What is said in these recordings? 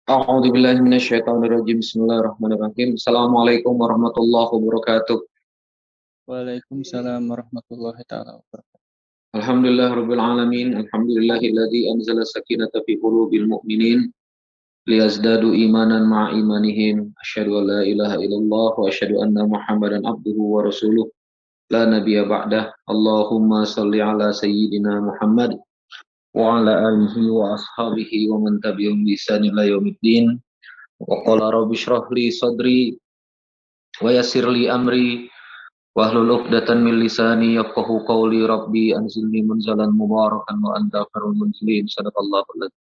A'udzubillahi minasyaitonirrajim. Bismillahirrahmanirrahim. Assalamualaikum warahmatullahi wabarakatuh. Waalaikumsalam warahmatullahi taala wabarakatuh. Alhamdulillah rabbil alamin. Alhamdulillahilladzi anzala sakinata fi qulubil mu'minin liyazdadu imanan ma'a imanihim. Asyhadu an la ilaha illallah wa asyhadu anna Muhammadan abduhu wa rasuluh. La nabiyya ba'dah. Allahumma shalli ala sayyidina Muhammad wa ala alihi wa ashabihi wa man tabi'ahum bi ihsan ila yaumiddin. Wa qala rabbi shrah li sadri wa yassir li amri wahlul 'uqdatam min lisani yafqahu qawli rabbi anzilni munzalan mubarakan wa anta khairul munzilin sadaqallahu adzim.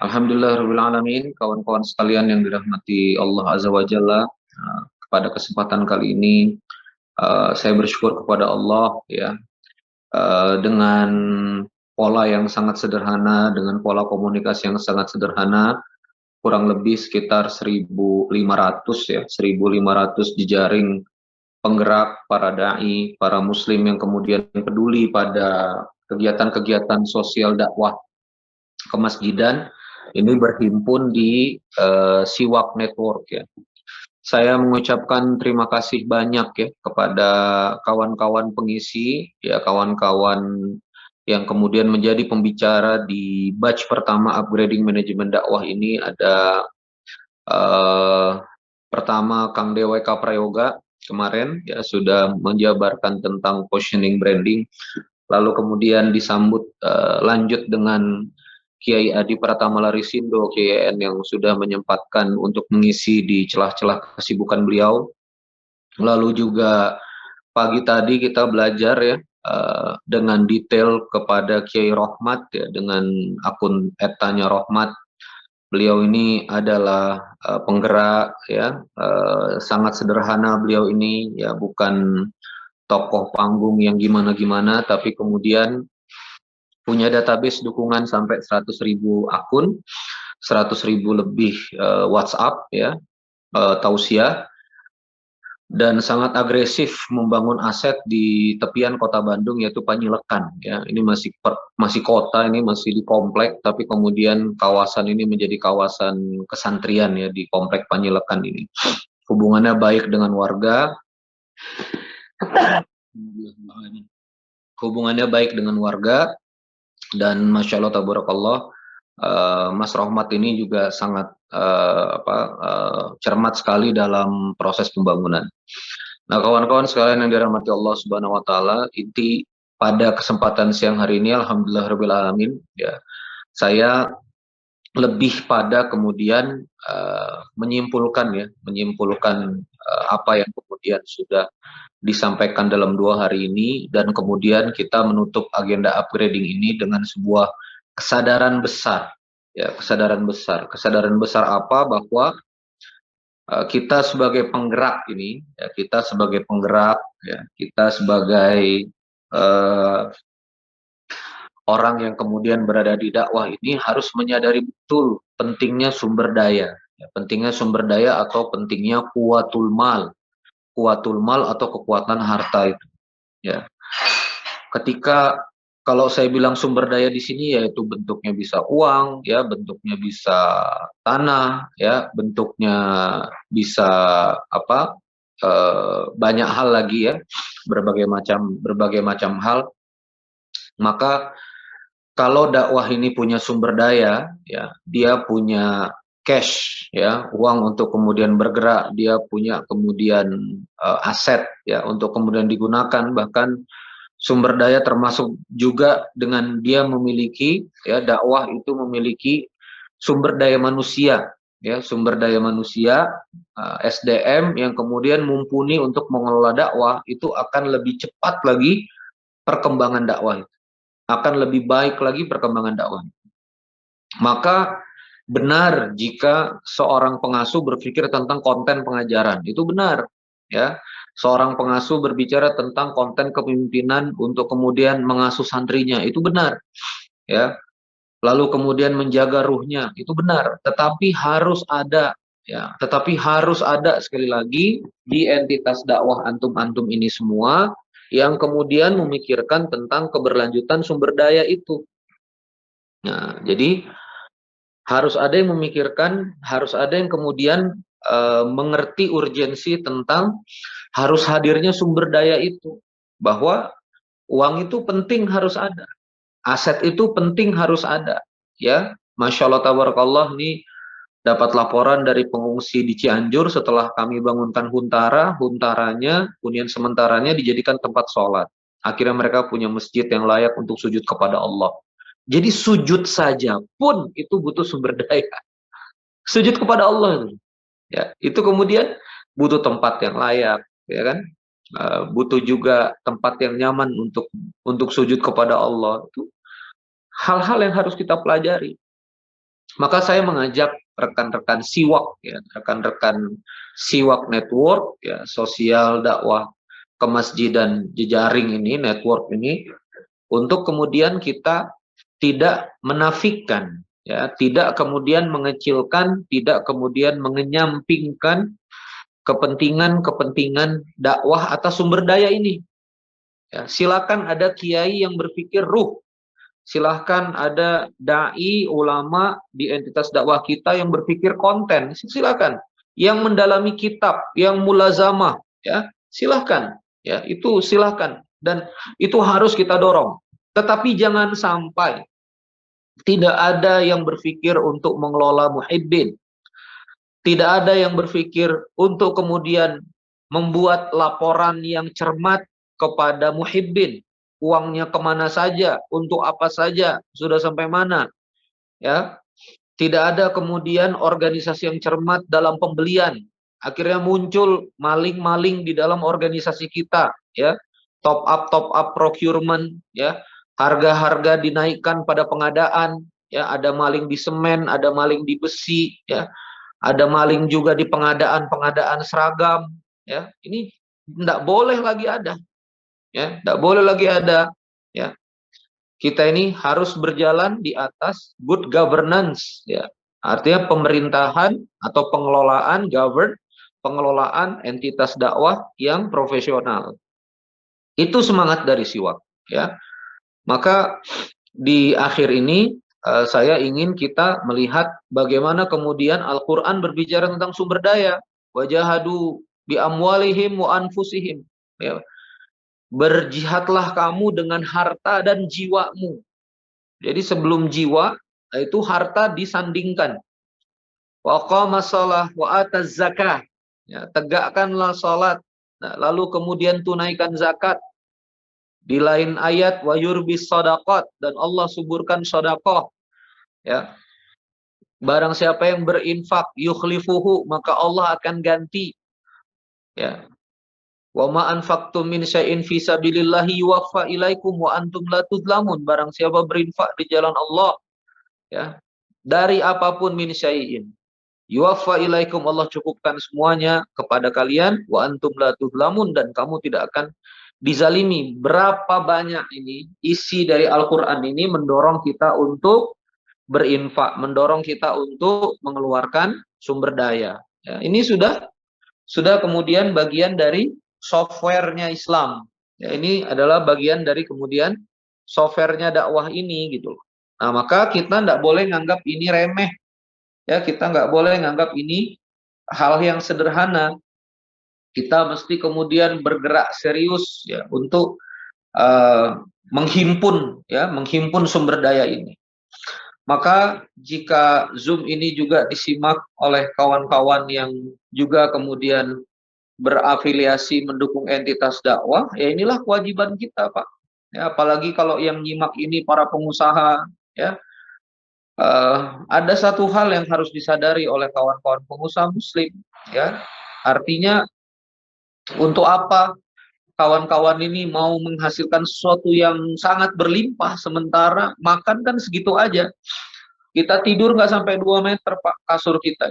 Alhamdulillahirabbil alamin, kawan-kawan sekalian yang dirahmati Allah azza wa jalla, pada kesempatan kali ini saya bersyukur kepada Allah ya, dengan pola yang sangat sederhana, dengan pola komunikasi yang sangat sederhana, kurang lebih sekitar 1.500 ya, 1.500 jejaring penggerak, para dai, para muslim yang kemudian peduli pada kegiatan-kegiatan sosial dakwah kemasjidan ini berhimpun di Siwak Network ya. Saya mengucapkan terima kasih banyak ya kepada kawan-kawan pengisi ya, kawan-kawan yang kemudian menjadi pembicara di batch pertama upgrading manajemen dakwah ini. Ada pertama Kang DWK Prayoga kemarin ya sudah menjabarkan tentang positioning branding, lalu kemudian disambut lanjut dengan Kiai Adi Pratama Larisindo KIN yang sudah menyempatkan untuk mengisi di celah-celah kesibukan beliau. Lalu juga pagi tadi kita belajar ya dengan detail kepada Kiai Rohmat ya, dengan akun @tanya Rohmat. Beliau ini adalah penggerak ya, sangat sederhana beliau ini ya, bukan tokoh panggung yang gimana-gimana, tapi kemudian punya database dukungan sampai 100.000 akun, 100.000 lebih WhatsApp ya, tausiah, dan sangat agresif membangun aset di tepian kota Bandung yaitu Panyilekan ya. Ini masih kota, ini masih di komplek, tapi kemudian kawasan ini menjadi kawasan kesantrian ya di komplek Panyilekan ini. Hubungannya baik dengan warga. Hubungannya baik dengan warga, dan Masya Allah tabarakallah, Mas Rohmat ini juga sangat cermat sekali dalam proses pembangunan. Nah, kawan-kawan sekalian yang dirahmati Allah Subhanahu wa taala, inti pada kesempatan siang hari ini alhamdulillahirabbil alamin ya, saya lebih pada kemudian menyimpulkan apa yang kemudian sudah disampaikan dalam 2 hari ini, dan kemudian kita menutup agenda upgrading ini dengan sebuah kesadaran besar ya, kesadaran besar apa, bahwa kita sebagai penggerak ini ya, kita sebagai penggerak ya, kita sebagai orang yang kemudian berada di dakwah ini harus menyadari betul pentingnya sumber daya ya, pentingnya sumber daya atau pentingnya kuwatul mal atau kekuatan harta itu ya. Ketika kalau saya bilang sumber daya di sini, yaitu bentuknya bisa uang ya, bentuknya bisa tanah ya, bentuknya bisa apa, banyak hal lagi ya, berbagai macam hal. Maka kalau dakwah ini punya sumber daya ya, dia punya cash ya, uang untuk kemudian bergerak, dia punya kemudian aset ya untuk kemudian digunakan, bahkan sumber daya termasuk juga dengan dia memiliki ya, dakwah itu memiliki sumber daya manusia ya, sumber daya manusia, SDM yang kemudian mumpuni untuk mengelola dakwah, itu akan lebih cepat lagi perkembangan dakwah, akan lebih baik lagi perkembangan dakwah. Maka benar jika seorang pengasuh berpikir tentang konten pengajaran, itu benar ya. Seorang pengasuh berbicara tentang konten kepemimpinan untuk kemudian mengasuh santrinya, itu benar ya. Lalu kemudian menjaga ruhnya, itu benar, tetapi harus ada ya, tetapi harus ada sekali lagi di entitas dakwah antum-antum ini semua yang kemudian memikirkan tentang keberlanjutan sumber daya itu. Nah, jadi Harus ada yang memikirkan, harus ada yang kemudian mengerti urgensi tentang harus hadirnya sumber daya itu. Bahwa uang itu penting harus ada. Aset itu penting harus ada. Ya, Masya Allah tabarakallah, nih dapat laporan dari pengungsi di Cianjur setelah kami bangunkan huntara, huntaranya, hunian sementaranya dijadikan tempat sholat. Akhirnya mereka punya masjid yang layak untuk sujud kepada Allah. Jadi sujud saja pun itu butuh sumber daya. Sujud kepada Allah, ya, itu kemudian butuh tempat yang layak, ya kan? Butuh juga tempat yang nyaman untuk sujud kepada Allah. Itu hal-hal yang harus kita pelajari. Maka saya mengajak rekan-rekan Siwak, ya, rekan-rekan Siwak Network, ya, sosial dakwah kemasjidan jejaring ini, network ini, untuk kemudian kita tidak menafikan, ya, tidak kemudian mengecilkan, tidak kemudian mengenyampingkan kepentingan-kepentingan dakwah atas sumber daya ini. Ya, silakan ada kiai yang berpikir ruh, silahkan ada dai ulama di entitas dakwah kita yang berpikir konten, silakan. Yang mendalami kitab, yang mulazamah, ya silahkan. Ya itu silahkan dan itu harus kita dorong. Tetapi jangan sampai tidak ada yang berpikir untuk mengelola muhibbin. Tidak ada yang berpikir untuk kemudian membuat laporan yang cermat kepada muhibbin. Uangnya kemana saja, untuk apa saja, sudah sampai mana. Ya, tidak ada kemudian organisasi yang cermat dalam pembelian. Akhirnya muncul maling-maling di dalam organisasi kita. Ya, top up procurement. Ya, harga-harga dinaikkan pada pengadaan. Ya, ada maling di semen, ada maling di besi. Ya, ada maling juga di pengadaan seragam, ya. Ini tidak boleh lagi ada, ya, tidak boleh lagi ada, ya. Kita ini harus berjalan di atas good governance, ya. Artinya pemerintahan atau pengelolaan entitas dakwah yang profesional. Itu semangat dari Siwak, ya. Maka di akhir ini saya ingin kita melihat bagaimana kemudian Al-Quran berbicara tentang sumber daya. Wajahadu bi amwalihim wa anfusihim. Ya. Berjihadlah kamu dengan harta dan jiwamu. Jadi sebelum jiwa, itu harta disandingkan. Wa qama shalah wa ataz zakah. Ya, tegakkanlah salat. Nah, lalu kemudian tunaikan zakat. Di lain ayat wa yurbis shadaqat, dan Allah suburkan sedekah. Ya. Barang siapa yang berinfak yukhlifuhu, maka Allah akan ganti. Ya. Wa ma anfaqtum min syai'in fi sabilillahi yuwaffa ilaikum wa antum la tuzlamun. Barang siapa berinfak di jalan Allah, ya, dari apapun min syai'in, yuwaffa ilaikum, Allah cukupkan semuanya kepada kalian, wa antum la tuzlamun, dan kamu tidak akan dizalimi. Berapa banyak ini isi dari Al-Quran ini mendorong kita untuk berinfak, mendorong kita untuk mengeluarkan sumber daya. Ya, ini sudah kemudian bagian dari softwarenya Islam. Ya, ini adalah bagian dari kemudian softwarenya dakwah ini gitu. Nah, maka kita tidak boleh nganggap ini remeh. Ya, kita nggak boleh nganggap ini hal yang sederhana. Kita mesti kemudian bergerak serius, ya, untuk menghimpun sumber daya ini. Maka jika Zoom ini juga disimak oleh kawan-kawan yang juga kemudian berafiliasi mendukung entitas dakwah, ya inilah kewajiban kita, Pak. Ya, apalagi kalau yang nyimak ini para pengusaha, ya. Ada satu hal yang harus disadari oleh kawan-kawan pengusaha Muslim, ya. Artinya untuk apa kawan-kawan ini mau menghasilkan sesuatu yang sangat berlimpah sementara makan kan segitu aja. Kita tidur nggak sampai 2 meter, Pak, kasur kita.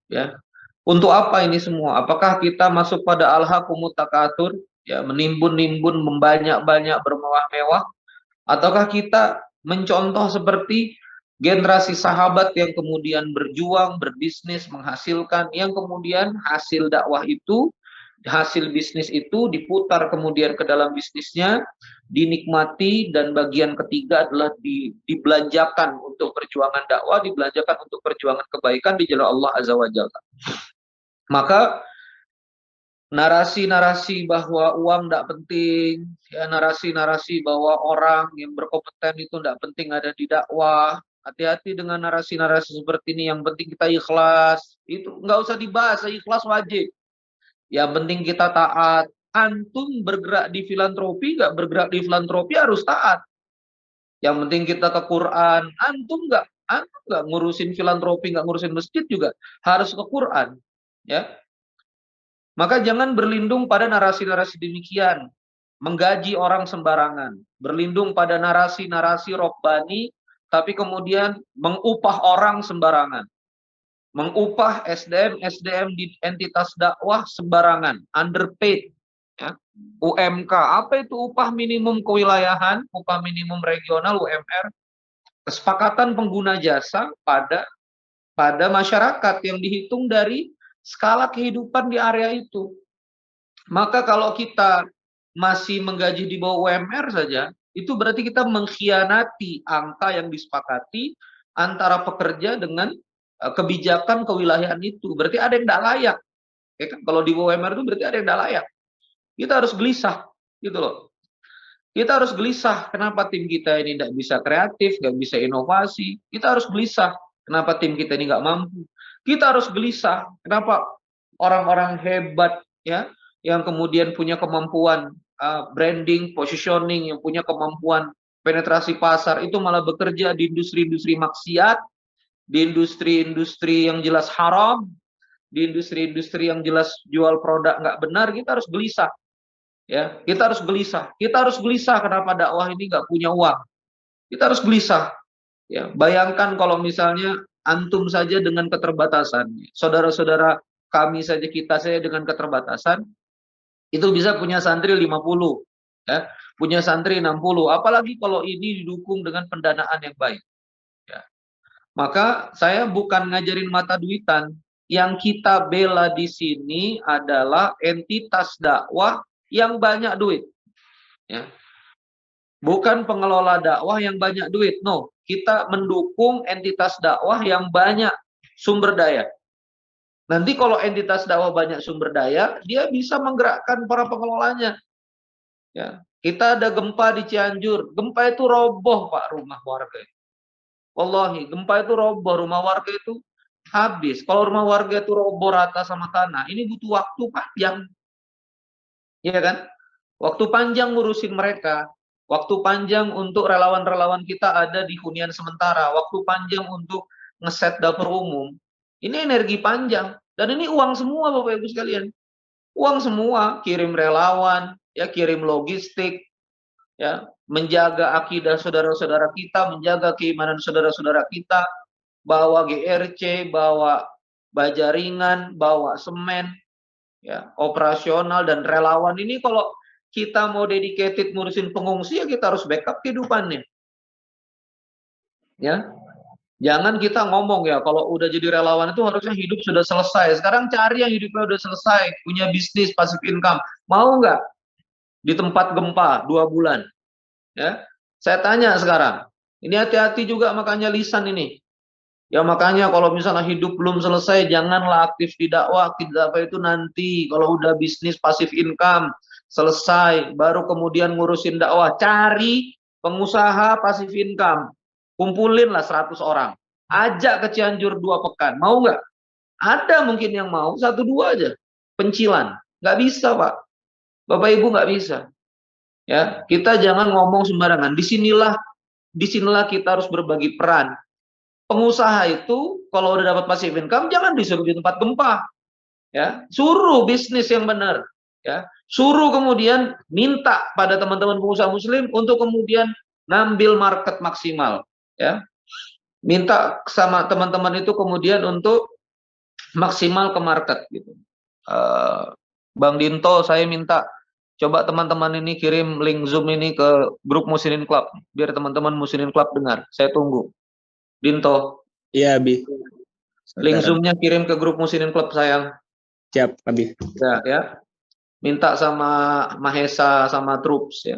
Ya. Untuk apa ini semua? Apakah kita masuk pada alhaqumut takatsur, ya, menimbun-nimbun, membanyak-banyak, bermewah-mewah, ataukah kita mencontoh seperti generasi sahabat yang kemudian berjuang, berbisnis, menghasilkan, yang kemudian hasil dakwah itu, hasil bisnis itu diputar kemudian ke dalam bisnisnya, dinikmati, dan bagian ketiga adalah dibelanjakan untuk perjuangan dakwah, dibelanjakan untuk perjuangan kebaikan di jalan Allah Azza wa Jalla. Maka narasi-narasi bahwa uang tidak penting, ya, narasi-narasi bahwa orang yang berkompeten itu tidak penting ada di dakwah. Hati-hati dengan narasi-narasi seperti ini. Yang penting kita ikhlas. Itu nggak usah dibahas, ikhlas wajib. Yang penting kita taat. Antum bergerak di filantropi, nggak bergerak di filantropi harus taat. Yang penting kita ke Quran. Antum nggak ngurusin filantropi, nggak ngurusin masjid juga harus ke Quran. Ya, maka jangan berlindung pada narasi-narasi demikian, menggaji orang sembarangan, berlindung pada narasi-narasi robbani, tapi kemudian mengupah orang sembarangan, mengupah SDM di entitas dakwah sembarangan, underpaid, ya. UMK, apa itu upah minimum kewilayahan, upah minimum regional (UMR), kesepakatan pengguna jasa pada masyarakat yang dihitung dari skala kehidupan di area itu. Maka kalau kita masih menggaji di bawah UMR saja, itu berarti kita mengkhianati angka yang disepakati antara pekerja dengan kebijakan kewilayahan itu. Berarti ada yang tidak layak. Ya kan? Kalau di bawah UMR itu berarti ada yang tidak layak. Kita harus gelisah, gitu loh. Kita harus gelisah, kenapa tim kita ini tidak bisa kreatif, nggak bisa inovasi. Kita harus gelisah, kenapa tim kita ini nggak mampu. Kita harus gelisah, kenapa orang-orang hebat, ya, yang kemudian punya kemampuan branding, positioning, yang punya kemampuan penetrasi pasar, itu malah bekerja di industri-industri maksiat, di industri-industri yang jelas haram, di industri-industri yang jelas jual produk nggak benar. Kita harus gelisah. Ya, kita harus gelisah. Kita harus gelisah kenapa dakwah ini nggak punya uang. Kita harus gelisah. Ya, bayangkan kalau misalnya antum saja dengan keterbatasan, saudara-saudara kami saja, kita saja dengan keterbatasan, itu bisa punya santri 50, ya, punya santri 60. Apalagi kalau ini didukung dengan pendanaan yang baik. Ya. Maka saya bukan ngajarin mata duitan. Yang kita bela di sini adalah entitas dakwah yang banyak duit, ya. Bukan pengelola dakwah yang banyak duit. No, kita mendukung entitas dakwah yang banyak sumber daya. Nanti kalau entitas dakwah banyak sumber daya, dia bisa menggerakkan para pengelolanya. Ya, kita ada gempa di Cianjur, gempa itu roboh Pak rumah warga. Wallahi, gempa itu roboh, rumah warga itu habis. Kalau rumah warga itu roboh rata sama tanah, ini butuh waktu panjang. Iya kan? Waktu panjang ngurusin mereka. Waktu panjang untuk relawan-relawan kita ada di hunian sementara. Waktu panjang untuk ngeset dapur umum. Ini energi panjang. Dan ini uang semua Bapak Ibu sekalian. Uang semua. Kirim relawan, ya, kirim logistik, ya, menjaga akidah saudara-saudara kita, menjaga keimanan saudara-saudara kita, bawa GRC, bawa baja ringan, bawa semen, ya, operasional dan relawan ini. Kalau kita mau dedicated ngurusin pengungsi, ya kita harus backup kehidupannya. Ya, jangan kita ngomong ya kalau udah jadi relawan itu harusnya hidup sudah selesai. Sekarang cari yang hidupnya udah selesai, punya bisnis, passive income. Mau nggak di tempat gempa 2 bulan? Ya, saya tanya sekarang. Ini hati-hati juga makanya lisan ini. Ya makanya kalau misalnya hidup belum selesai, janganlah aktif di dakwah. Dakwah itu nanti kalau udah bisnis passive income selesai, baru kemudian ngurusin dakwah. Cari pengusaha passive income, kumpulinlah 100 orang, ajak ke Cianjur 2 pekan. Mau nggak? Ada mungkin yang mau, 1-2 aja. Pencilan, nggak bisa Pak. Bapak Ibu nggak bisa. Ya, kita jangan ngomong sembarangan. Disinilah kita harus berbagi peran. Pengusaha itu kalau udah dapat passive income jangan disuruh di tempat gempa, ya, suruh bisnis yang benar, ya, suruh kemudian minta pada teman-teman pengusaha muslim untuk kemudian ngambil market maksimal, ya, minta sama teman-teman itu kemudian untuk maksimal ke market gitu. Bang Dinto, saya minta coba teman-teman ini kirim link Zoom ini ke grup Muslimin Club biar teman-teman Muslimin Club dengar. Saya tunggu. Dinto. Iya, Abi. Link Zoom-nya kirim ke grup Muslimin Club sayang. Siap, Abi. Ya. Minta sama Mahesa sama Troops ya.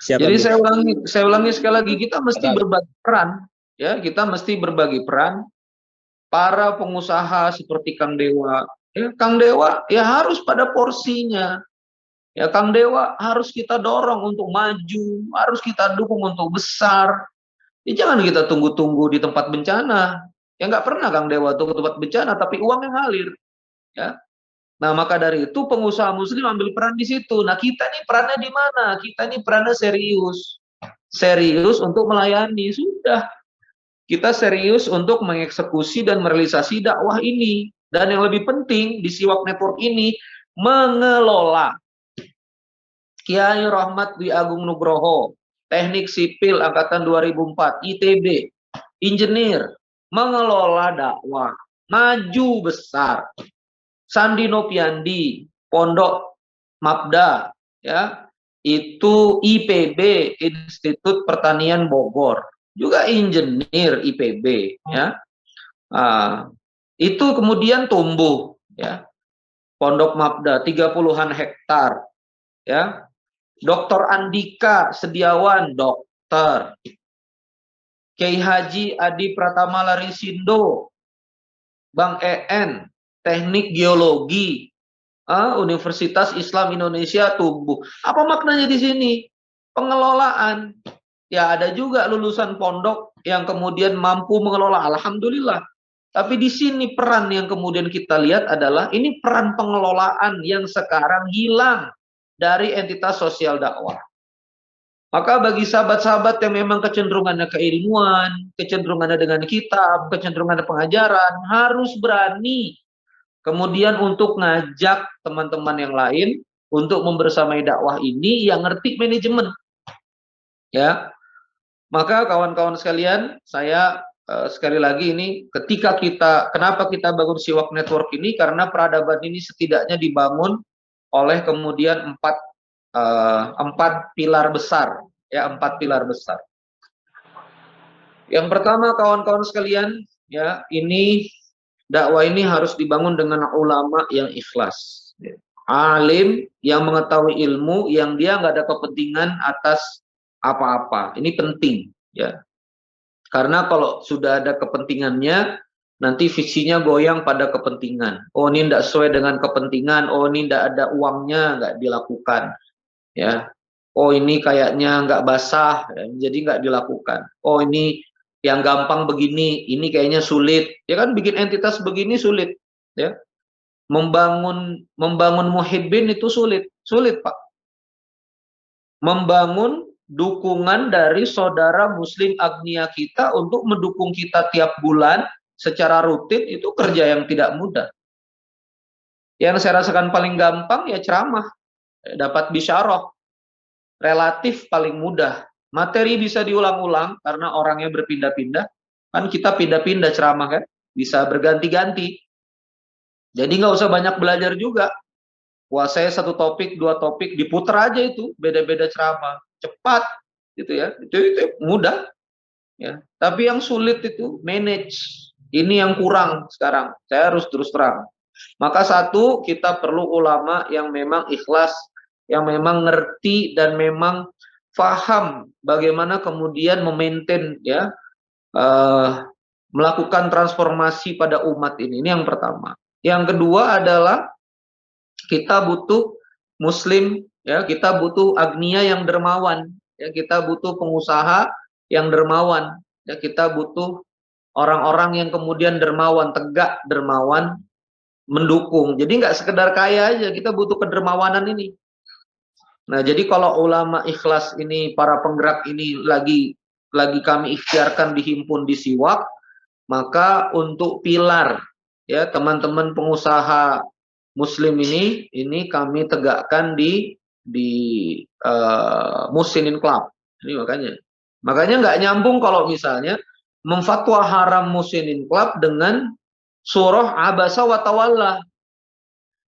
Siap, Jadi Abi. saya ulangi sekali lagi, kita mesti berbagi peran. ya kita mesti berbagi peran. Para pengusaha seperti Kang Dewa, ya Kang Dewa ya harus pada porsinya. Ya Kang Dewa harus kita dorong untuk maju, harus kita dukung untuk besar. Ya, jangan kita tunggu-tunggu di tempat bencana. Ya nggak pernah Kang Dewa tuh ke tempat bencana, tapi uang yang ngalir. Ya. Nah maka dari itu pengusaha Muslim ambil peran di situ. Nah kita nih perannya di mana? Kita nih perannya serius, serius untuk melayani. Sudah, kita serius untuk mengeksekusi dan merealisasi dakwah ini. Dan yang lebih penting di Siwak Network ini mengelola. Kiai Rahmat Dwi Agung Nugroho, Teknik Sipil Angkatan 2004, ITB, engineer, mengelola dakwah, maju besar. Sandi Nopiandi, Pondok Mabda, ya, itu IPB, Institut Pertanian Bogor, juga engineer IPB, ya. Itu kemudian tumbuh, ya. Pondok Mabda 30-an hektar, ya. Dr. Andika Sediawan, dokter. Kiai Haji Adi Pratama Larisindo, Bang EN, Teknik Geologi, Universitas Islam Indonesia tumbuh. Apa maknanya di sini? Pengelolaan. Ya ada juga lulusan pondok yang kemudian mampu mengelola, alhamdulillah. Tapi di sini peran yang kemudian kita lihat adalah ini peran pengelolaan yang sekarang hilang dari entitas sosial dakwah. Maka bagi sahabat-sahabat yang memang kecenderungannya keilmuan, kecenderungannya dengan kitab, kecenderungannya pengajaran, harus berani kemudian untuk ngajak teman-teman yang lain untuk membersamai dakwah ini yang ngerti manajemen. Ya. Maka kawan-kawan sekalian, saya sekali lagi ini kenapa kita bangun Siwak Network ini, karena peradaban ini setidaknya dibangun oleh kemudian empat pilar besar, ya, 4 pilar besar. Yang pertama kawan-kawan sekalian, ya, ini dakwah ini harus dibangun dengan ulama yang ikhlas, alim yang mengetahui ilmu, yang dia nggak ada kepentingan atas apa-apa. Ini penting, ya, karena kalau sudah ada kepentingannya, nanti visinya goyang pada kepentingan. Oh ini tidak sesuai dengan kepentingan, oh ini tidak ada uangnya, nggak dilakukan, ya. Oh ini kayaknya nggak basah, ya, jadi nggak dilakukan. Oh ini yang gampang begini, ini kayaknya sulit. Ya kan bikin entitas begini sulit, ya. Membangun muhibbin itu sulit, Pak. Membangun dukungan dari saudara muslim agnia kita untuk mendukung kita tiap bulan secara rutin itu kerja yang tidak mudah. Yang saya rasakan paling gampang ya ceramah, dapat bisyarah, relatif paling mudah. Materi bisa diulang-ulang karena orangnya berpindah-pindah. Kan kita pindah-pindah ceramah kan, bisa berganti-ganti. Jadi nggak usah banyak belajar juga. Kuasai satu topik, 2 topik, diputar aja itu, beda-beda ceramah. Cepat, gitu ya. Itu mudah. Ya. Tapi yang sulit itu manage. Ini yang kurang sekarang. Saya harus terus terang. Maka satu, kita perlu ulama yang memang ikhlas, yang memang ngerti dan memang paham bagaimana kemudian memaintain, ya, melakukan transformasi pada umat ini. Ini yang pertama. Yang kedua adalah kita butuh muslim, ya, kita butuh agnia yang dermawan, ya, kita butuh pengusaha yang dermawan, ya, kita butuh orang-orang yang kemudian dermawan, tegak dermawan, mendukung. Jadi nggak sekedar kaya aja, kita butuh kedermawanan ini. Nah, jadi kalau ulama ikhlas ini, para penggerak ini lagi kami ikhtiarkan dihimpun di Siwak, maka untuk pilar, ya, teman-teman pengusaha muslim ini kami tegakkan di Muslimin Club. Ini makanya nggak nyambung kalau misalnya memfatwa haram Muslimin Club dengan surah Abasa wa Tawalla.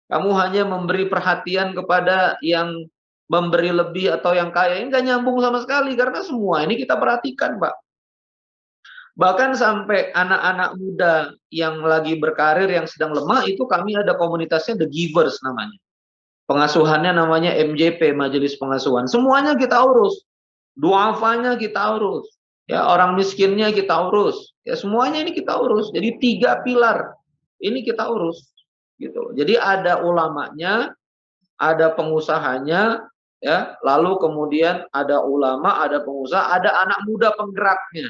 Kamu hanya memberi perhatian kepada yang memberi lebih atau yang kaya. Ini nggak nyambung sama sekali, karena semua ini kita perhatikan, Pak. Bahkan sampai anak-anak muda yang lagi berkarir, yang sedang lemah, itu kami ada komunitasnya The Givers namanya. Pengasuhannya namanya MJP, Majelis Pengasuhan. Semuanya kita urus. Duafanya kita urus. Ya, orang miskinnya kita urus. Ya, semuanya ini kita urus. Jadi 3 pilar ini kita urus gitu. Jadi ada ulamanya, ada pengusahanya, ya, lalu kemudian ada ulama, ada pengusaha, ada anak muda penggeraknya,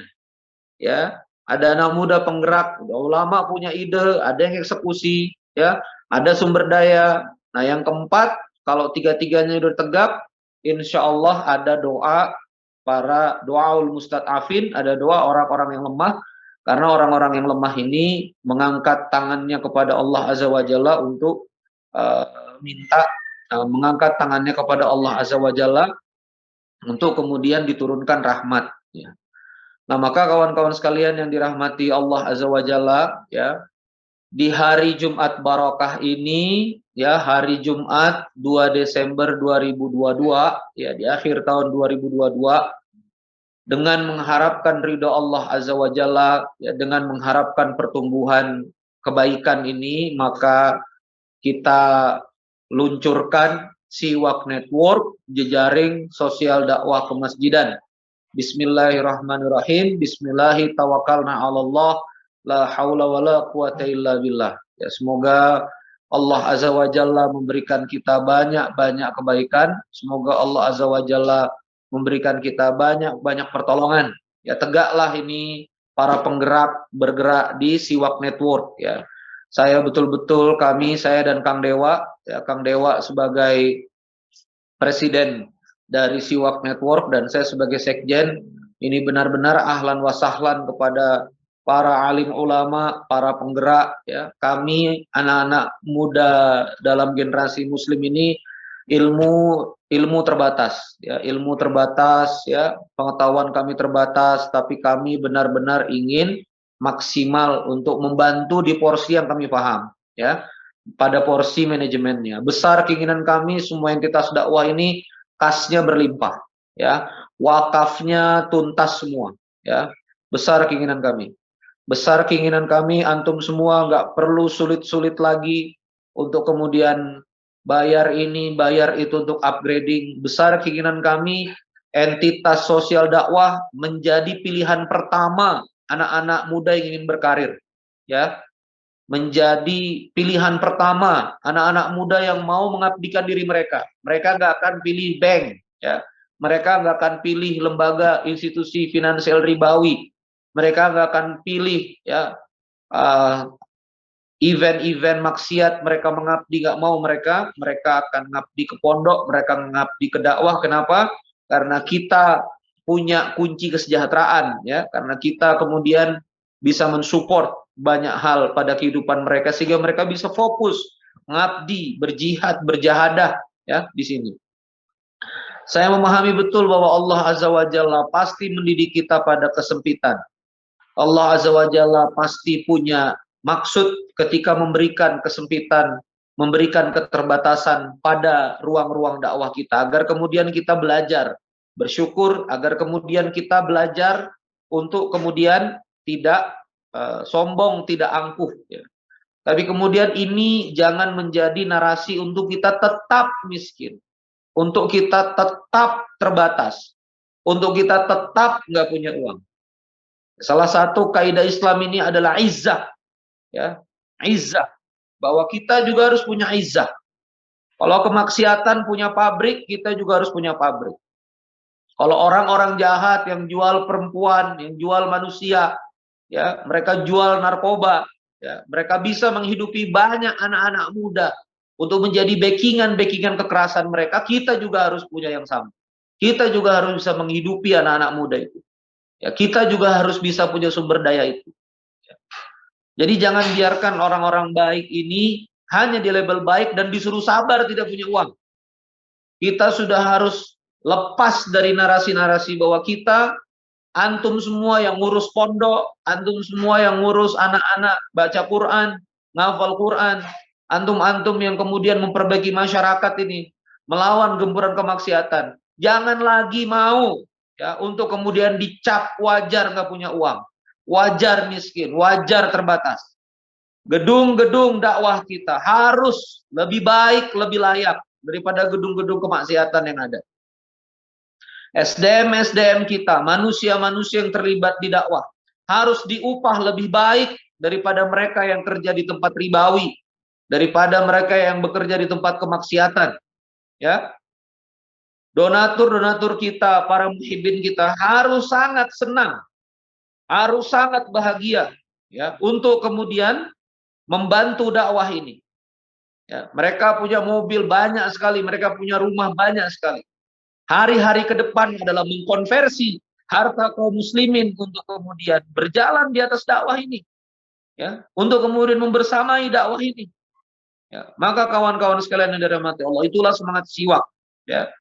ya. Ada anak muda penggerak, ulama punya ide, ada yang eksekusi, ya, ada sumber daya. Nah, yang keempat, kalau tiga-tiganya udah tegap, insya Allah ada doa para doaul mustadafin, ada doa orang-orang yang lemah, karena orang-orang yang lemah ini mengangkat tangannya kepada Allah Azza wa Jalla untuk minta mengangkat tangannya kepada Allah Azza wa Jalla untuk kemudian diturunkan rahmat, ya. Nah, maka kawan-kawan sekalian yang dirahmati Allah Azza wa Jalla, ya, di hari Jumat Barokah ini, ya, hari Jumat 2 Desember 2022, ya, di akhir tahun 2022, dengan mengharapkan ridho Allah Azza wa Jalla, ya, dengan mengharapkan pertumbuhan kebaikan ini, maka kita luncurkan Siwak Network, jejaring sosial dakwah kemasjidan. Bismillahirrahmanirrahim. Bismillahi tawakkalna 'alallah, la haula wala quwata illa billah. Ya, semoga Allah Azza wa Jalla memberikan kita banyak-banyak kebaikan. Semoga Allah Azza wa Jalla memberikan kita banyak-banyak pertolongan. Ya, tegaklah ini para penggerak bergerak di Siwak Network, ya. Saya betul-betul, saya dan Kang Dewa, ya, Kang Dewa sebagai presiden dari Siwak Network dan saya sebagai sekjen, ini benar-benar ahlan wa sahlan kepada para alim ulama, para penggerak, ya. Kami anak-anak muda dalam generasi muslim ini ilmu terbatas, ya, ilmu terbatas, ya, pengetahuan kami terbatas, tapi kami benar-benar ingin maksimal untuk membantu di porsi yang kami paham, ya, pada porsi manajemennya. Besar keinginan kami semua entitas dakwah ini kasnya berlimpah, ya, wakafnya tuntas semua, ya. Besar keinginan kami. Besar keinginan kami antum semua nggak perlu sulit-sulit lagi untuk kemudian bayar ini, bayar itu untuk upgrading. Besar keinginan kami entitas sosial dakwah menjadi pilihan pertama anak-anak muda yang ingin berkarir, ya. Menjadi pilihan pertama anak-anak muda yang mau mengabdikan diri mereka. Mereka nggak akan pilih bank, ya. Mereka nggak akan pilih lembaga institusi finansial ribawi. Mereka nggak akan pilih, ya, event-event maksiat. Mereka mengabdi, nggak mau. Mereka akan mengabdi ke pondok, mereka mengabdi ke dakwah. Kenapa? Karena kita punya kunci kesejahteraan, ya. Karena kita kemudian bisa mensupport banyak hal pada kehidupan mereka sehingga mereka bisa fokus mengabdi, berjihad, berjahadah, ya, di sini. Saya memahami betul bahwa Allah Azza wa Jalla pasti mendidik kita pada kesempitan. Allah Azza wa Jalla pasti punya maksud ketika memberikan kesempitan, memberikan keterbatasan pada ruang-ruang dakwah kita, agar kemudian kita belajar bersyukur, agar kemudian kita belajar untuk kemudian tidak sombong, tidak angkuh, ya. Tapi kemudian ini jangan menjadi narasi untuk kita tetap miskin, untuk kita tetap terbatas, untuk kita tetap nggak punya uang. Salah satu kaidah Islam ini adalah izzah, ya, izzah, bahwa kita juga harus punya izzah. Kalau kemaksiatan punya pabrik, kita juga harus punya pabrik. Kalau orang-orang jahat yang jual perempuan, yang jual manusia, ya, mereka jual narkoba, ya, mereka bisa menghidupi banyak anak-anak muda untuk menjadi backingan kekerasan mereka. Kita juga harus punya yang sama. Kita juga harus bisa menghidupi anak-anak muda itu. Ya, kita juga harus bisa punya sumber daya itu. Ya. Jadi jangan biarkan orang-orang baik ini hanya di label baik dan disuruh sabar tidak punya uang. Kita sudah harus lepas dari narasi-narasi bahwa kita, antum semua yang ngurus pondok, antum semua yang ngurus anak-anak baca Quran, ngafal Quran, antum-antum yang kemudian memperbaiki masyarakat ini, melawan gempuran kemaksiatan. Jangan lagi mau, ya, untuk kemudian dicap wajar nggak punya uang, wajar miskin, wajar terbatas. Gedung-gedung dakwah kita harus lebih baik, lebih layak daripada gedung-gedung kemaksiatan yang ada. SDM kita, manusia-manusia yang terlibat di dakwah harus diupah lebih baik daripada mereka yang kerja di tempat ribawi, daripada mereka yang bekerja di tempat kemaksiatan. Ya, donatur-donatur kita, para muhibbin kita harus sangat senang, harus sangat bahagia, ya, untuk kemudian membantu dakwah ini. Ya, mereka punya mobil banyak sekali, mereka punya rumah banyak sekali. Hari-hari ke depan adalah mengkonversi harta kaum muslimin untuk kemudian berjalan di atas dakwah ini, ya, untuk kemudian membersamai dakwah ini. Ya, maka kawan-kawan sekalian yang dirahmati Allah, itulah semangat siwak. Ya,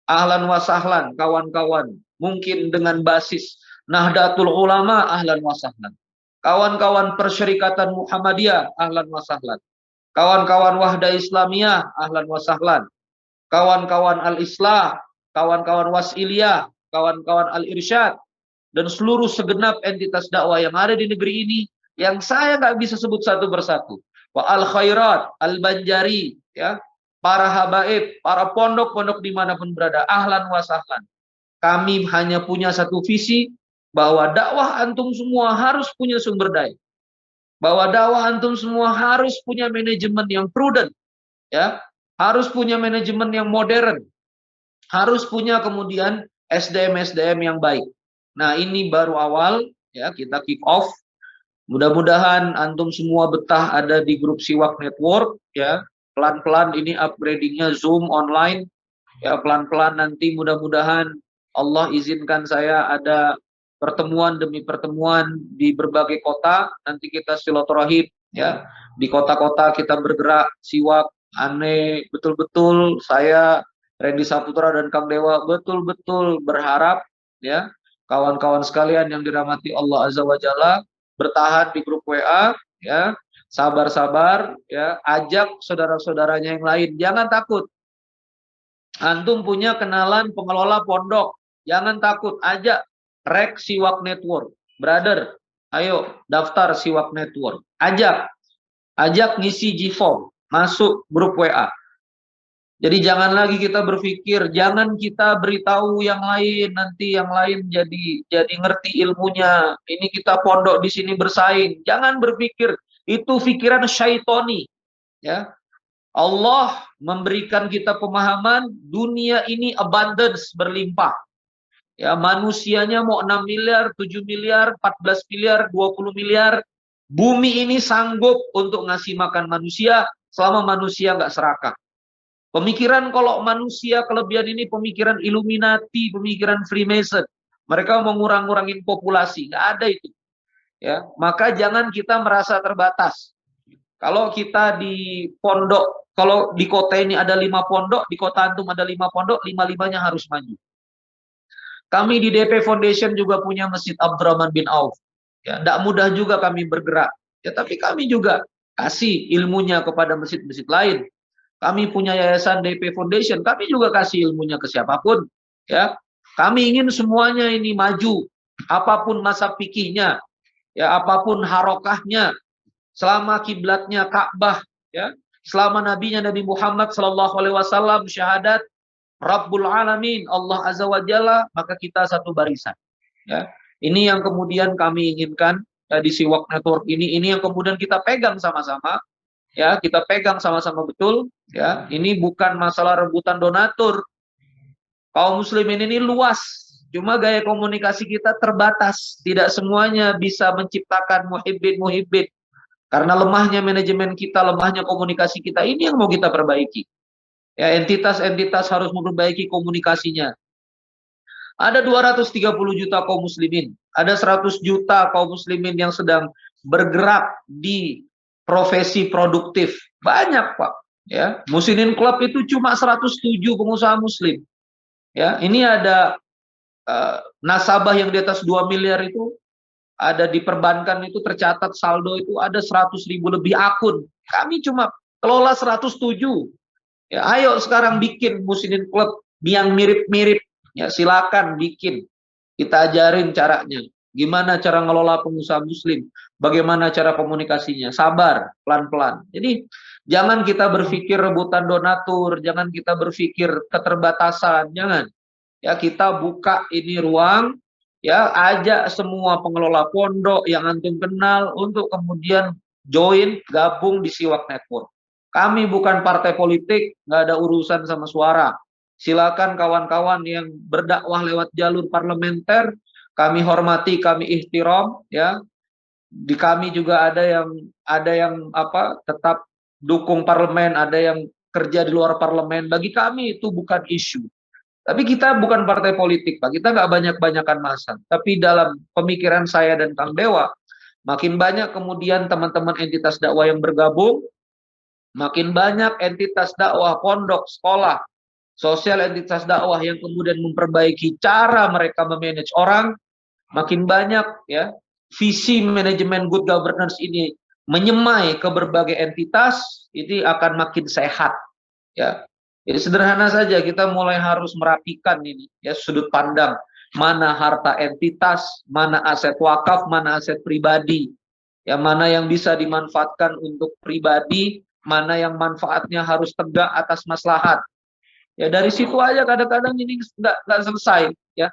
ahlan wa sahlan kawan-kawan, mungkin dengan basis Nahdlatul Ulama, ahlan wa sahlan. Kawan-kawan Persyarikatan Muhammadiyah, ahlan wa sahlan. Kawan-kawan Wahda Islamiyah, ahlan wa sahlan. Kawan-kawan Al-Islah, kawan-kawan Wasiliyah, kawan-kawan Al-Irsyad, dan seluruh segenap entitas dakwah yang ada di negeri ini, yang saya nggak bisa sebut satu persatu. Wa Al-Khairat, Al-Banjari, ya, para habaib, para pondok-pondok dimanapun berada, ahlan wa sahlan. Kami hanya punya satu visi, bahwa dakwah antum semua harus punya sumber daya. Bahwa dakwah antum semua harus punya manajemen yang prudent, ya, harus punya manajemen yang modern, harus punya kemudian SDM-SDM yang baik. Nah, ini baru awal, ya, kita kick off. Mudah-mudahan antum semua betah ada di grup Siwak Network, ya. Pelan-pelan ini upgradingnya Zoom online, ya, pelan-pelan nanti mudah-mudahan Allah izinkan saya ada pertemuan demi pertemuan di berbagai kota. Nanti kita silaturahim, ya, di kota-kota kita bergerak siwak. Aneh, betul-betul saya Randy Saputra dan Kang Dewa betul-betul berharap, ya, kawan-kawan sekalian yang dirahmati Allah Azza wa Jalla bertahan di grup WA, ya, sabar-sabar, ya, ajak saudara-saudaranya yang lain, jangan takut. Antum punya kenalan pengelola pondok, jangan takut, ajak rek Siwak Network. Brother, ayo daftar Siwak Network. Ajak ngisi G-Form, masuk grup WA. Jadi jangan lagi kita berpikir, jangan kita beritahu yang lain, nanti yang lain jadi ngerti ilmunya. Ini kita pondok di sini bersaing. Jangan berpikir, itu pikiran syaitoni, ya. Allah memberikan kita pemahaman dunia ini abundance, berlimpah. Ya, manusianya mau 6 miliar, 7 miliar, 14 miliar, 20 miliar. Bumi ini sanggup untuk ngasih makan manusia selama manusia nggak serakah. Pemikiran kalau manusia kelebihan ini pemikiran Illuminati, pemikiran Freemason. Mereka mau ngurang-ngurangin populasi, nggak ada itu. Ya, maka jangan kita merasa terbatas. Kalau kita di pondok, kalau di kota ini ada 5 pondok, di kota antum ada 5 pondok, 5-5-nya harus maju. Kami di DP Foundation juga punya Masjid Abdurrahman bin Auf. Ya, tidak mudah juga kami bergerak. Ya, tapi kami juga kasih ilmunya kepada masjid-masjid lain. Kami punya yayasan DP Foundation, kami juga kasih ilmunya ke siapapun. Ya, kami ingin semuanya ini maju, apapun masa fikihnya, ya, apapun harokahnya. Selama kiblatnya Ka'bah, ya, selama nabinya Nabi Muhammad SAW syahadat Rabbul Alamin, Allah Azza wa Jalla, maka kita satu barisan. Ya, ini yang kemudian kami inginkan, ya, di Siwak Network ini yang kemudian kita pegang sama-sama, ya, kita pegang sama-sama betul, ya. Ini bukan masalah rebutan donatur. Kaum muslimin ini luas, cuma gaya komunikasi kita terbatas, tidak semuanya bisa menciptakan muhibbin. Karena lemahnya manajemen kita, lemahnya komunikasi kita, ini yang mau kita perbaiki. Ya, entitas-entitas harus memperbaiki komunikasinya. Ada 230 juta kaum muslimin, ada 100 juta kaum muslimin yang sedang bergerak di profesi produktif. Banyak, Pak. Ya, Muslimin Club itu cuma 107 pengusaha muslim. Ya, ini ada nasabah yang di atas 2 miliar itu, ada di perbankan itu tercatat saldo itu ada 100.000 lebih akun. Kami cuma kelola 107. Ya, ayo sekarang bikin Muslimin Club yang mirip-mirip. Ya, silakan bikin. Kita ajarin caranya. Gimana cara ngelola pengusaha muslim. Bagaimana cara komunikasinya. Sabar, pelan-pelan. Jadi jangan kita berpikir rebutan donatur. Jangan kita berpikir keterbatasan. Jangan. Ya, kita buka ini ruang, ya, ajak semua pengelola pondok yang antum kenal untuk kemudian join, gabung di Siwak Network. Kami bukan partai politik, nggak ada urusan sama suara. Silakan kawan-kawan yang berdakwah lewat jalur parlementer, kami hormati, kami ihtiram, ya. Di kami juga ada yang apa, tetap dukung parlemen, ada yang kerja di luar parlemen. Bagi kami itu bukan isu. Tapi kita bukan partai politik, Pak. Kita nggak banyak-banyakan massa. Tapi dalam pemikiran saya dan Kang Dewa, makin banyak kemudian teman-teman entitas dakwah yang bergabung, makin banyak entitas dakwah, pondok, sekolah, sosial entitas dakwah yang kemudian memperbaiki cara mereka memanage orang, makin banyak, ya, visi manajemen good governance ini menyemai ke berbagai entitas, ini akan makin sehat, ya. Jadi sederhana saja, kita mulai harus merapikan ini, ya, sudut pandang mana harta entitas, mana aset wakaf, mana aset pribadi, ya, mana yang bisa dimanfaatkan untuk pribadi, mana yang manfaatnya harus tegak atas maslahat. Ya, dari situ aja kadang-kadang ini nggak selesai, ya.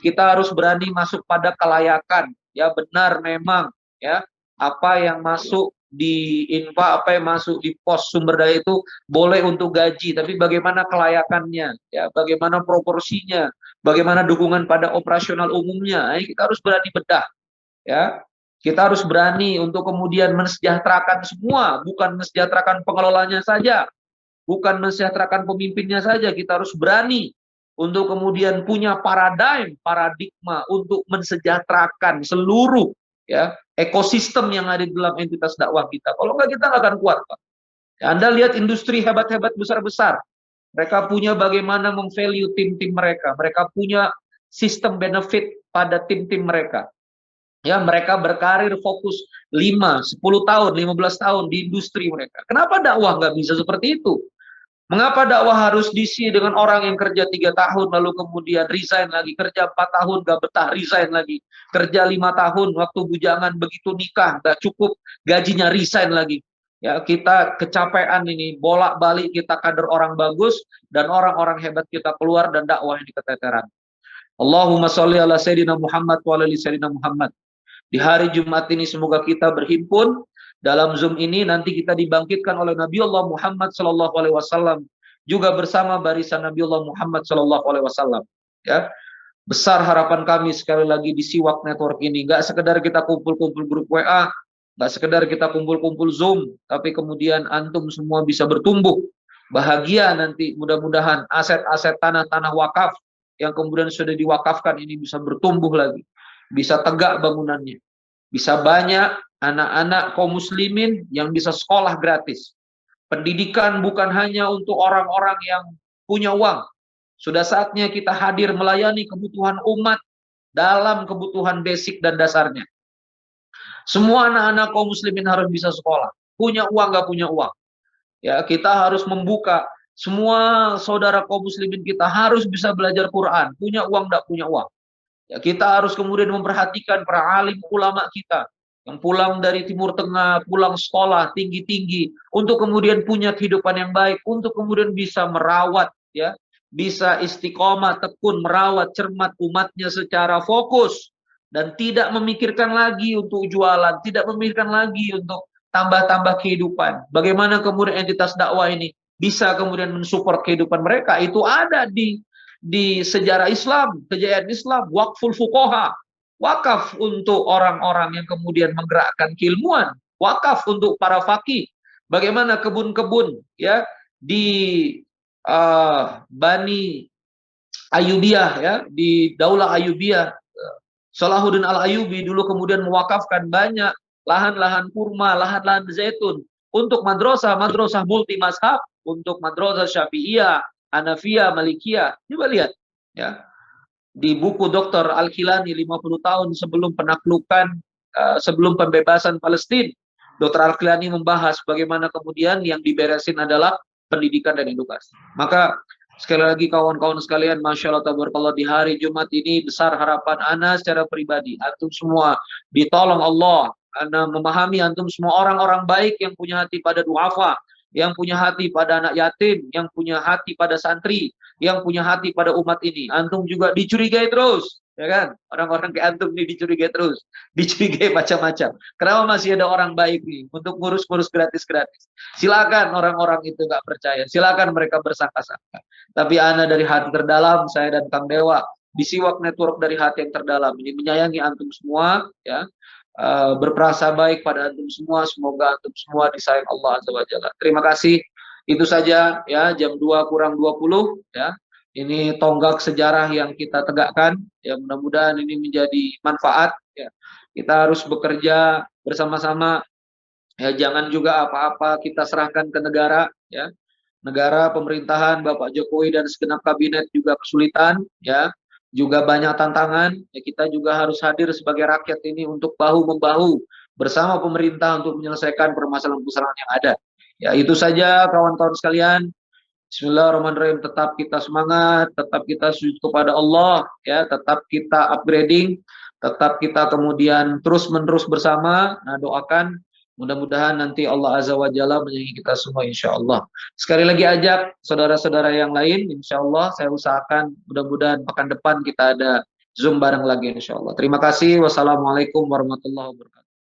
Kita harus berani masuk pada kelayakan, ya, benar memang, ya, apa yang masuk di infak, apa yang masuk di pos sumber daya itu boleh untuk gaji, tapi bagaimana kelayakannya, ya, bagaimana proporsinya, bagaimana dukungan pada operasional umumnya, kita harus berani bedah, ya. Kita harus berani untuk kemudian mensejahterakan semua, bukan mensejahterakan pengelolanya saja, bukan mensejahterakan pemimpinnya saja. Kita harus berani untuk kemudian punya paradigma untuk mensejahterakan seluruh, ya, ekosistem yang ada di dalam entitas dakwah kita. Kalau enggak, kita nggak akan kuat, Pak. Ya, Anda lihat industri hebat-hebat besar-besar, mereka punya bagaimana memvalue tim-tim mereka, mereka punya sistem benefit pada tim-tim mereka. Ya, mereka berkarir fokus 5, 10 tahun, 15 tahun di industri mereka. Kenapa dakwah nggak bisa seperti itu? Mengapa dakwah harus diisi dengan orang yang kerja 3 tahun, lalu kemudian resign lagi, kerja 4 tahun, gak betah, resign lagi, kerja 5 tahun, waktu bujangan begitu nikah, gak cukup, gajinya resign lagi. Ya, kita kecapean ini, bolak-balik kita kader orang bagus, dan orang-orang hebat kita keluar, dan dakwah yang keteteran. Allahumma sholli ala Sayyidina Muhammad wa ala Sayyidina Muhammad. Di hari Jumat ini semoga kita berhimpun dalam Zoom ini, nanti kita dibangkitkan oleh Nabi Allah Muhammad Sallallahu Alaihi Wasallam, juga bersama barisan Nabi Allah Muhammad Sallallahu Alaihi Wasallam. Ya, besar harapan kami sekali lagi di Siwak Network ini, nggak sekedar kita kumpul-kumpul grup WA, nggak sekedar kita kumpul-kumpul Zoom, tapi kemudian antum semua bisa bertumbuh bahagia nanti, mudah-mudahan aset-aset tanah-tanah wakaf yang kemudian sudah diwakafkan ini bisa bertumbuh lagi, bisa tegak bangunannya, bisa banyak anak-anak kaum muslimin yang bisa sekolah gratis. Pendidikan bukan hanya untuk orang-orang yang punya uang. Sudah saatnya kita hadir melayani kebutuhan umat dalam kebutuhan basic dan dasarnya. Semua anak-anak kaum muslimin harus bisa sekolah. Punya uang gak punya uang. Ya, kita harus membuka semua saudara kaum muslimin kita harus bisa belajar Quran. Punya uang gak punya uang. Ya, kita harus kemudian memperhatikan para alim ulama kita yang pulang dari Timur Tengah, pulang sekolah tinggi-tinggi untuk kemudian punya kehidupan yang baik, untuk kemudian bisa merawat, ya, bisa istiqomah, tekun, merawat, cermat umatnya secara fokus dan tidak memikirkan lagi untuk jualan, tidak memikirkan lagi untuk tambah-tambah kehidupan. Bagaimana kemudian entitas dakwah ini bisa kemudian mensupport kehidupan mereka, itu ada di sejarah Islam, kejayaan Islam, wakful fuqaha, wakaf untuk orang-orang yang kemudian menggerakkan keilmuan, wakaf untuk para faqih. Bagaimana kebun-kebun, ya, di Bani Ayubiyah, ya, di Daulah Ayubiyah, Salahuddin Al-Ayubi dulu kemudian mewakafkan banyak lahan-lahan kurma, lahan-lahan zaitun untuk madrasah multi mazhab, untuk madrasah Syafi'iyah, Hanafiyah, Malikiyah. Coba lihat, ya. Di buku Dr. Al-Kilani 50 tahun sebelum penaklukan, sebelum pembebasan Palestina, Dr. Al-Kilani membahas bagaimana kemudian yang diberesin adalah pendidikan dan edukasi. Maka sekali lagi kawan-kawan sekalian, Masya Allah tabarakallah, di hari Jumat ini besar harapan ana secara pribadi, antum semua ditolong Allah, ana memahami antum semua orang-orang baik yang punya hati pada duafa, yang punya hati pada anak yatim, yang punya hati pada santri, yang punya hati pada umat ini. Antum juga dicurigai terus, ya kan? Orang-orang kayak antum ini dicurigai terus, dicurigai macam-macam. Kenapa masih ada orang baik nih untuk ngurus-ngurus gratis-gratis? Silakan orang-orang itu nggak percaya, silakan mereka bersangka-sangka. Tapi ana dari hati terdalam, saya dan Kang Dewa, di Siwak Network dari hati yang terdalam ini menyayangi antum semua, ya. Berperasa baik pada antum semua, semoga antum semua disayang Allah Azza wa Jalla. Terima kasih. Itu saja ya, jam 2 kurang 20 ya. Ini tonggak sejarah yang kita tegakkan ya, mudah-mudahan ini menjadi manfaat ya. Kita harus bekerja bersama-sama ya, jangan juga apa-apa kita serahkan ke negara ya. Negara, pemerintahan, Bapak Jokowi dan segenap kabinet juga kesulitan ya, juga banyak tantangan ya, kita juga harus hadir sebagai rakyat ini untuk bahu-membahu bersama pemerintah untuk menyelesaikan permasalahan-permasalahan yang ada. Ya, itu saja kawan-kawan sekalian. Bismillahirrahmanirrahim. Tetap kita semangat, tetap kita sujud kepada Allah ya, tetap kita upgrading, tetap kita kemudian terus-menerus bersama. Nah, doakan mudah-mudahan nanti Allah Azza wa Jalla menyayangi kita semua insya Allah. Sekali lagi ajak saudara-saudara yang lain, insya Allah saya usahakan mudah-mudahan pekan depan kita ada Zoom bareng lagi insya Allah. Terima kasih. Wassalamualaikum warahmatullahi wabarakatuh.